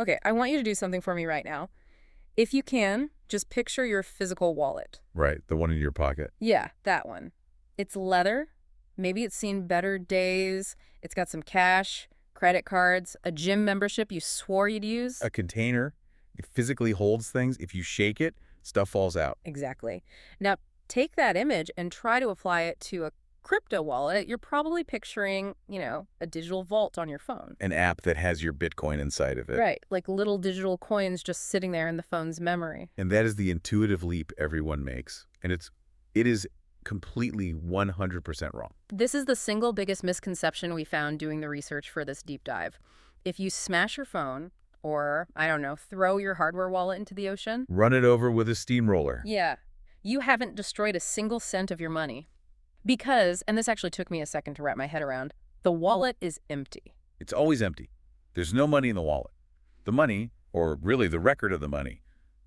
Okay, I want you to do something for me right now. If you can, just picture your physical wallet. Right, the one in your pocket. Yeah, that one. It's leather. Maybe it's seen better days. It's got some cash, credit cards, a gym membership you swore you'd use. A container, it physically holds things. If you shake it, stuff falls out. Exactly. Now, take that image and try to apply it to a crypto wallet. You're probably picturing, a digital vault on your phone. An app that has your Bitcoin inside of it. Right, like little digital coins just sitting there in the phone's memory. And that is the intuitive leap everyone makes. And it is completely 100% wrong. This is the single biggest misconception we found doing the research for this deep dive. If you smash your phone, or, I don't know, throw your hardware wallet into the ocean, Run it over with a steamroller. yeah, you haven't destroyed a single cent of your money. Because, and this actually took me a second to wrap my head around, the wallet is empty. It's always empty. There's no money in the wallet. The money, or really the record of the money,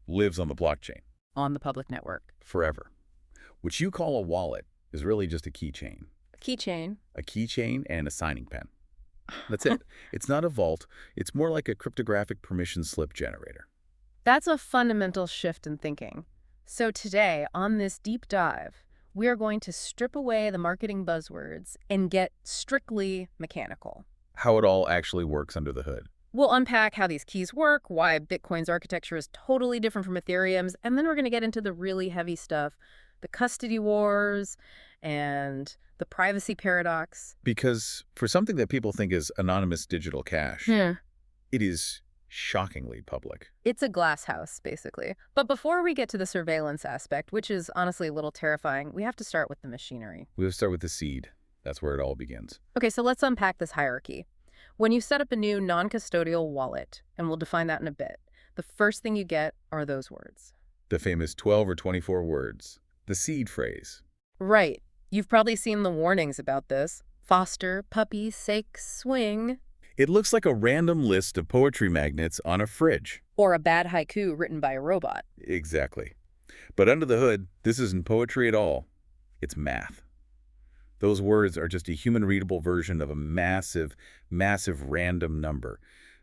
lives on the blockchain On the public network. forever. What you call a wallet is really just a keychain. A keychain. A keychain and a signing pen. That's it. It's not a vault. It's more like a cryptographic permission slip generator. That's a fundamental shift in thinking. So today, on this deep dive, we are going to strip away the marketing buzzwords and get strictly mechanical. How it all actually works under the hood. We'll unpack how these keys work, why Bitcoin's architecture is totally different from Ethereum's, and then we're going to get into the really heavy stuff, the custody wars and the privacy paradox. Because for something that people think is anonymous digital cash, Yeah. it is shockingly public. It's a glass house, basically. But before we get to the surveillance aspect, which is honestly a little terrifying, we have to start with the machinery. We'll start with the seed. That's where it all begins. Okay, so let's unpack this hierarchy. When you set up a new non-custodial wallet, and we'll define that in a bit, the first thing you get are those words. The famous 12 or 24 words. The seed phrase. Right. You've probably seen the warnings about this. Foster, puppy, sake, swing. It looks like a random list of poetry magnets on a fridge. Or a bad haiku written by a robot. Exactly. But under the hood, this isn't poetry at all. It's math. Those words are just a human-readable version of a massive, massive random number.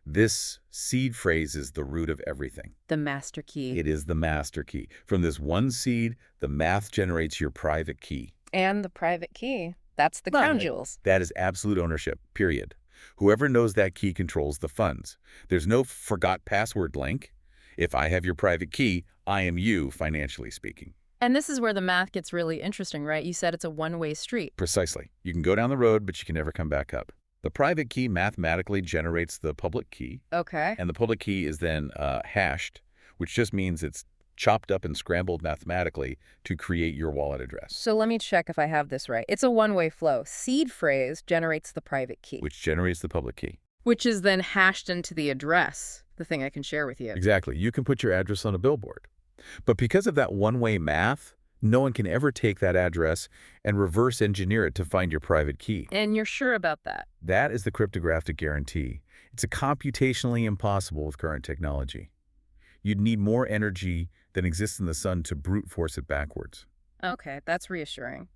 This seed phrase is the root of everything. The master key. It is the master key. From this one seed, the math generates your private key. And the private key. That's the crown jewels. That is absolute ownership, period. Whoever knows that key controls the funds. There's no forgot password link. If I have your private key, I am you, financially speaking. And this is where the math gets really interesting, right? You said it's a one-way street. Precisely. You can go down the road, but you can never come back up. The private key mathematically generates the public key, Okay. and the public key is then hashed, which just means it's chopped up and scrambled mathematically to create your wallet address, So let me check if I have this right. It's a one-way flow. Seed phrase generates the private key, which generates the public key. which is then hashed into the address, the thing I can share with you. Exactly. You can put your address on a billboard. But because of that one-way math, no one can ever take that address and reverse engineer it to find your private key. And you're sure about that? That is the cryptographic guarantee. It's a computationally impossible with current technology. You'd need more energy than exists in the sun to brute force it backwards. Okay, that's reassuring.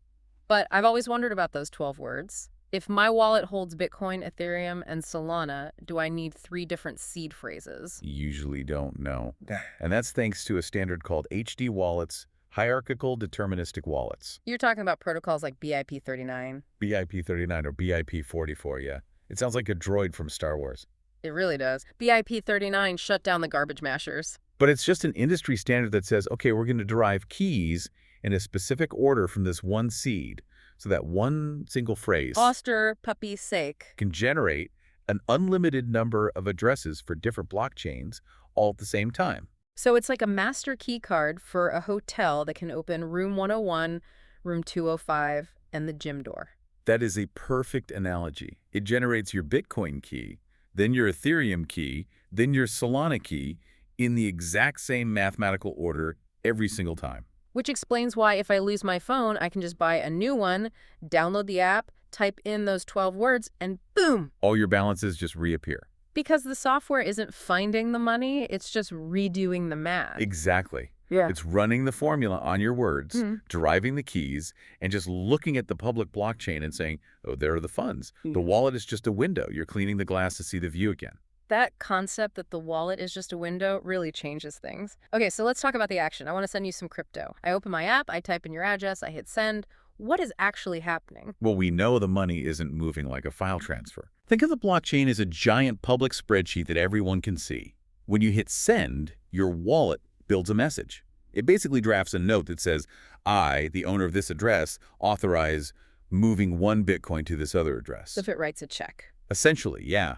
But I've always wondered about those 12 words. If my wallet holds Bitcoin, Ethereum, and Solana, do I need 3 different seed phrases? You usually don't know. And that's thanks to a standard called HD wallets, hierarchical deterministic wallets. You're talking about protocols like BIP39. BIP39 or BIP44, yeah. It sounds like a droid from Star Wars. It really does. BIP39 shut down the garbage mashers. But it's just an industry standard that says, okay, we're going to derive keys in a specific order from this one seed, so that one single phrase Foster, puppy, sake. can generate an unlimited number of addresses for different blockchains all at the same time. So it's like a master key card for a hotel that can open room 101, room 205, and the gym door. That is a perfect analogy. It generates your Bitcoin key, then your Ethereum key, then your Solana key in the exact same mathematical order every single time. Which explains why if I lose my phone, I can just buy a new one, download the app, type in those 12 words, and boom! All your balances just reappear. Because the software isn't finding the money, it's just redoing the math. Exactly. Yeah. It's running the formula on your words, deriving the keys, and just looking at the public blockchain and saying, oh, there are the funds. The wallet is just a window. You're cleaning the glass to see the view again. That concept that the wallet is just a window really changes things. Okay, so let's talk about the action. I want to send you some crypto. I open my app, I type in your address, I hit send. What is actually happening? Well, we know the money isn't moving like a file transfer. Think of the blockchain as a giant public spreadsheet that everyone can see. When you hit send, your wallet builds a message. It basically drafts a note that says, I, the owner of this address, authorize moving 1 Bitcoin to this other address. If it writes a check. Essentially, yeah.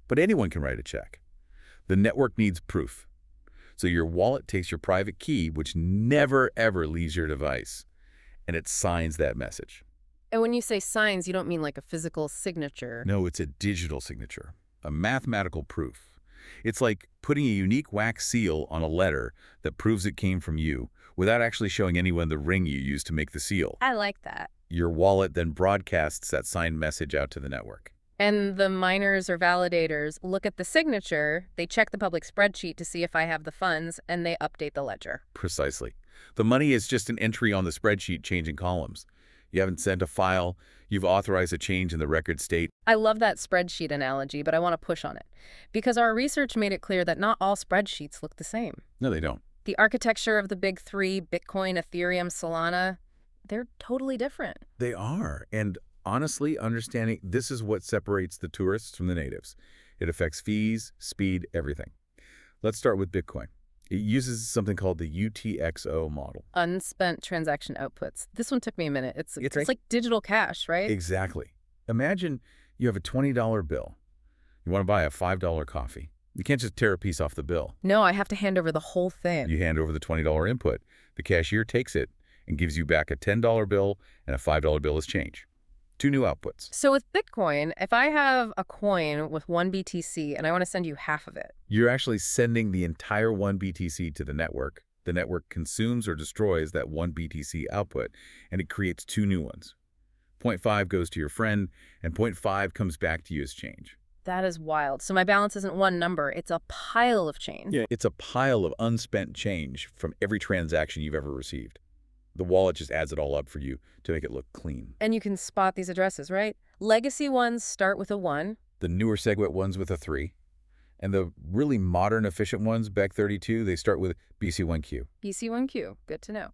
But anyone can write a check. The network needs proof. So your wallet takes your private key, which never, ever leaves your device, and it signs that message. And when you say signs, you don't mean like a physical signature. No, it's a digital signature, a mathematical proof. It's like putting a unique wax seal on a letter that proves it came from you without actually showing anyone the ring you used to make the seal. I like that. Your wallet then broadcasts that signed message out to the network. And the miners or validators look at the signature, they check the public spreadsheet to see if I have the funds, and they update the ledger. Precisely. The money is just an entry on the spreadsheet changing columns. You haven't sent a file, you've authorized a change in the record state. I love that spreadsheet analogy, but I want to push on it. Because our research made it clear that not all spreadsheets look the same. No, they don't. The architecture of the big three, Bitcoin, Ethereum, Solana, they're totally different. They are. And honestly, understanding this is what separates the tourists from the natives. It affects fees, speed, everything. Let's start with Bitcoin. It uses something called the UTXO model. Unspent transaction outputs. This one took me a minute. It's right. like digital cash, right? Exactly. Imagine you have a $20 bill. You want to buy a $5 coffee. You can't just tear a piece off the bill. No, I have to hand over the whole thing. You hand over the $20 input. The cashier takes it and gives you back a $10 bill and a $5 bill as change. 2 new outputs. So with Bitcoin, if I have a coin with 1 BTC and I want to send you half of it. You're actually sending the entire 1 BTC to the network. The network consumes or destroys that 1 BTC output, and it creates 2 new ones. 0.5 goes to your friend, and 0.5 comes back to you as change. That is wild. So my balance isn't one number. It's a pile of change. Yeah, it's a pile of unspent change from every transaction you've ever received. The wallet just adds it all up for you to make it look clean. And you can spot these addresses, right? Legacy ones start with a 1. The newer SegWit ones with a 3. And the really modern, efficient ones, Bec32, they start with BC1Q. BC1Q. Good to know.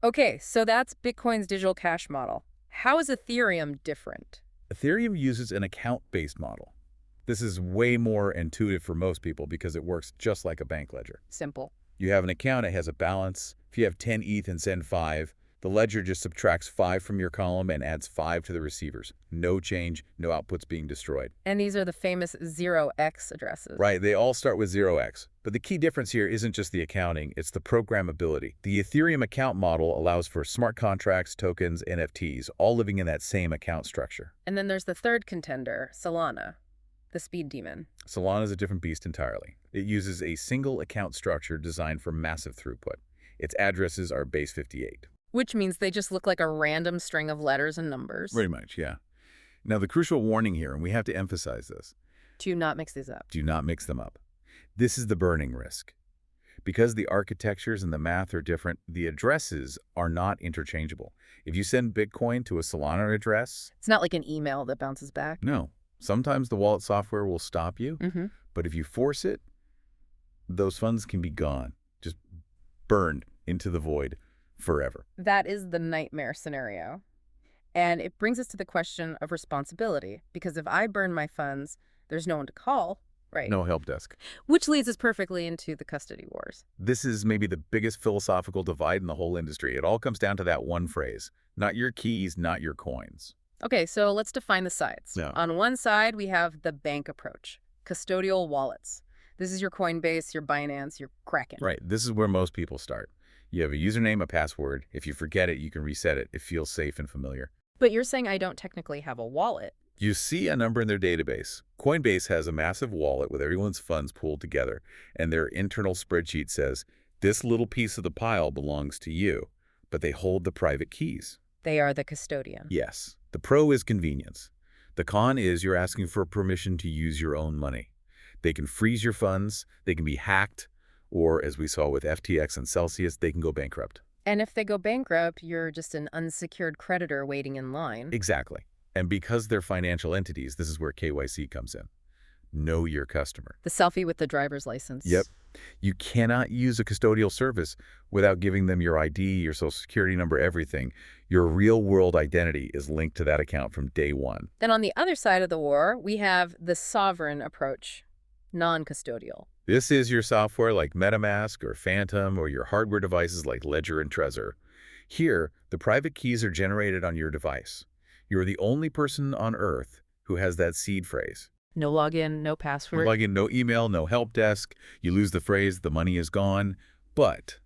Okay, so that's Bitcoin's digital cash model. How is Ethereum different? Ethereum uses an account-based model. This is way more intuitive for most people because it works just like a bank ledger. Simple. You have an account, it has a balance. If you have 10 ETH and send 5, the ledger just subtracts 5 from your column and adds 5 to the receivers. No change, no outputs being destroyed. And these are the famous 0x addresses. Right, they all start with 0x. But the key difference here isn't just the accounting, it's the programmability. The Ethereum account model allows for smart contracts, tokens, NFTs, all living in that same account structure. And then there's the third contender, Solana, the speed demon. Solana is a different beast entirely. It uses a single account structure designed for massive throughput. Its addresses are base 58. Which means they just look like a random string of letters and numbers. Pretty much, yeah. Now, the crucial warning here, and we have to emphasize this. Do not mix these up. Do not mix them up. This is the burning risk. Because the architectures and the math are different, the addresses are not interchangeable. If you send Bitcoin to a Solana address... It's not like an email that bounces back. No. Sometimes the wallet software will stop you, but if you force it, those funds can be gone, just burned into the void forever. That is the nightmare scenario. And it brings us to the question of responsibility, because if I burn my funds, there's no one to call, right? No help desk. Which leads us perfectly into the custody wars. This is maybe the biggest philosophical divide in the whole industry. It all comes down to that one phrase, not your keys, not your coins. Okay, so let's define the sides. Yeah. On one side, we have the bank approach, custodial wallets. This is your Coinbase, your Binance, your Kraken. Right. This is where most people start. You have a username, a password. If you forget it, you can reset it. It feels safe and familiar. But you're saying I don't technically have a wallet. You see a number in their database. Coinbase has a massive wallet with everyone's funds pooled together, and their internal spreadsheet says, this little piece of the pile belongs to you, but they hold the private keys. They are the custodian. Yes. The pro is convenience. The con is you're asking for permission to use your own money. They can freeze your funds, they can be hacked, or as we saw with FTX and Celsius, they can go bankrupt. And if they go bankrupt, you're just an unsecured creditor waiting in line. Exactly. And because they're financial entities, this is where KYC comes in. Know your customer. The selfie with the driver's license. Yep. You cannot use a custodial service without giving them your ID, your social security number, everything. Your real-world identity is linked to that account from day one. Then on the other side of the war, we have the sovereign approach, non-custodial. This is your software like MetaMask or Phantom, or your hardware devices like Ledger and Trezor. Here, the private keys are generated on your device. You're the only person on Earth who has that seed phrase. No login, no No password. login, no email, no help desk. You lose the phrase, the money is gone. But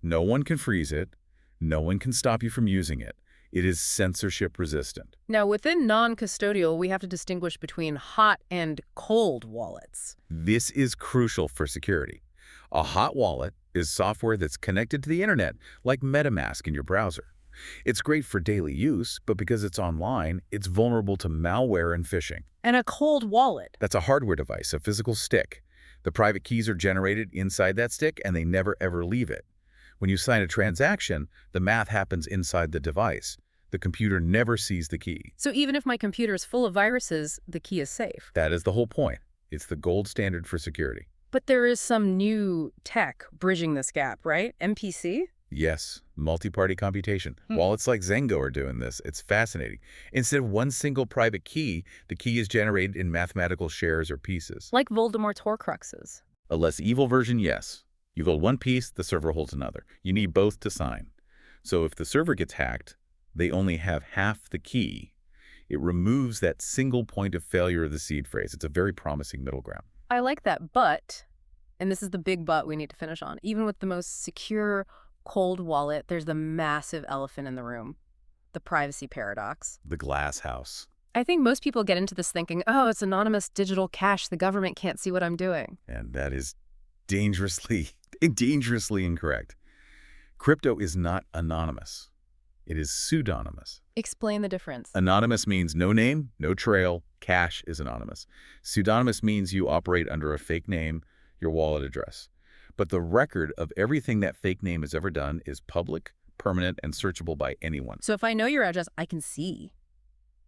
no one can freeze it. No one can stop you from using it. It is censorship resistant. Now, within non-custodial, we have to distinguish between hot and cold wallets. This is crucial for security. A hot wallet is software that's connected to the internet, like MetaMask in your browser. It's great for daily use, but because it's online, it's vulnerable to malware and phishing. And a cold wallet. That's a hardware device, a physical stick. The private keys are generated inside that stick, and they never ever leave it. When you sign a transaction, the math happens inside the device. The computer never sees the key. So even if my computer is full of viruses, the key is safe. That is the whole point. It's the gold standard for security. But there is some new tech bridging this gap, right? MPC? Yes, multi-party computation. Wallets like Zengo are doing this. It's fascinating. Instead of one single private key, the key is generated in mathematical shares or pieces. Like Voldemort's Horcruxes. A less evil version, yes. You hold one piece, the server holds another. You need both to sign. So if the server gets hacked, they only have half the key. It removes that single point of failure of the seed phrase. It's a very promising middle ground. I like that, but, and this is the big but we need to finish on, even with the most secure cold wallet, there's the massive elephant in the room, the privacy paradox. The glass house. I think most people get into this thinking, oh, it's anonymous digital cash. The government can't see what I'm doing. And that is dangerously incorrect. Crypto is not anonymous. It is pseudonymous. Explain the difference. Anonymous means no name, no trail. Cash is anonymous. Pseudonymous means you operate under a fake name, your wallet address. But the record of everything that fake name has ever done is public, permanent, and searchable by anyone. So if I know your address, I can see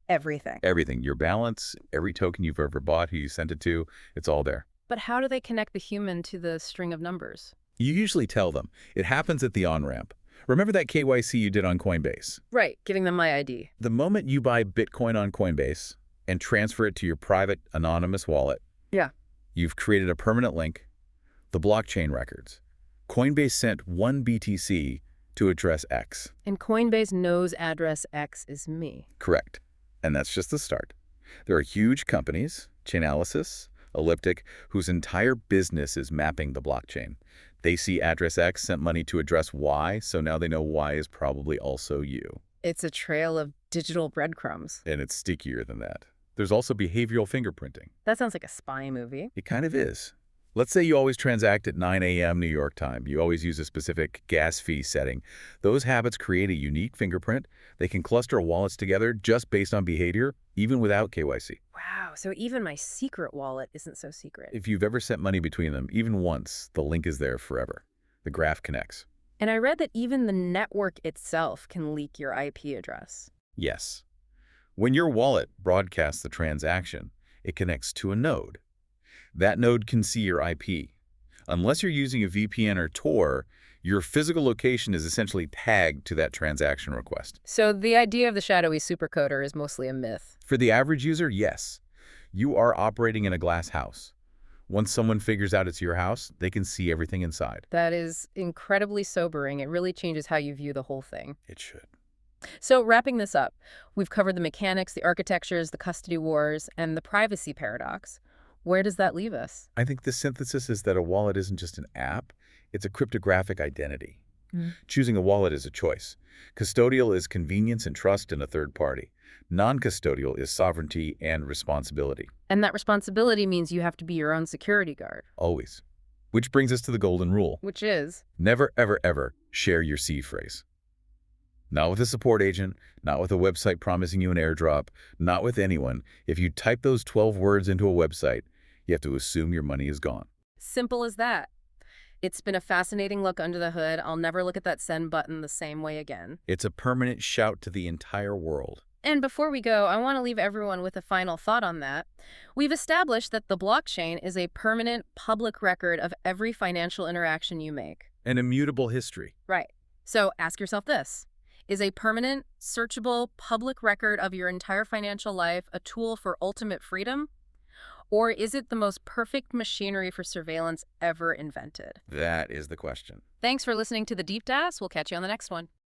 everything. Everything. Your balance, every token you've ever bought, who you sent it to, it's all there. But how do they connect the human to the string of numbers? You usually tell them. It happens at the on-ramp. Remember that KYC you did on Coinbase? Right, giving them my ID. The moment you buy Bitcoin on Coinbase and transfer it to your private anonymous wallet, Yeah. you've created a permanent link, the blockchain records. Coinbase sent 1 BTC to address X. And Coinbase knows address X is me. Correct. And that's just the start. There are huge companies, Chainalysis, Elliptic, whose entire business is mapping the blockchain. They see address X sent money to address Y, so now they know Y is probably also you. It's a trail of digital breadcrumbs. And it's stickier than that. There's also behavioral fingerprinting. That sounds like a spy movie. It kind of is. Let's say you always transact at 9 a.m. New York time. You always use a specific gas fee setting. Those habits create a unique fingerprint. They can cluster wallets together just based on behavior, even without KYC. Wow, so even my secret wallet isn't so secret. If you've ever sent money between them, even once, the link is there forever. The graph connects. And I read that even the network itself can leak your IP address. Yes. When your wallet broadcasts the transaction, it connects to a node. That node can see your IP. Unless you're using a VPN or Tor, your physical location is essentially tagged to that transaction request. So the idea of the shadowy supercoder is mostly a myth. For the average user, yes. You are operating in a glass house. Once someone figures out it's your house, they can see everything inside. That is incredibly sobering. It really changes how you view the whole thing. It should. So wrapping this up, we've covered the mechanics, the architectures, the custody wars, and the privacy paradox. Where does that leave us? I think the synthesis is that a wallet isn't just an app, it's a cryptographic identity. Choosing a wallet is a choice. Custodial is convenience and trust in a third party. Non-custodial is sovereignty and responsibility. And that responsibility means you have to be your own security guard. Always. Which brings us to the golden rule. Which is? Never, ever, ever share your seed phrase. Not with a support agent, not with a website promising you an airdrop, not with anyone. If you type those 12 words into a website, you have to assume your money is gone. Simple as that. It's been a fascinating look under the hood. I'll never look at that send button the same way again. It's a permanent shout to the entire world. And before we go, I want to leave everyone with a final thought on that. We've established that the blockchain is a permanent public record of every financial interaction you make. An immutable history. Right. So ask yourself this. Is a permanent, searchable public record of your entire financial life a tool for ultimate freedom? Or is it the most perfect machinery for surveillance ever invented? That is the question. Thanks for listening to The Deep Dive. We'll catch you on the next one.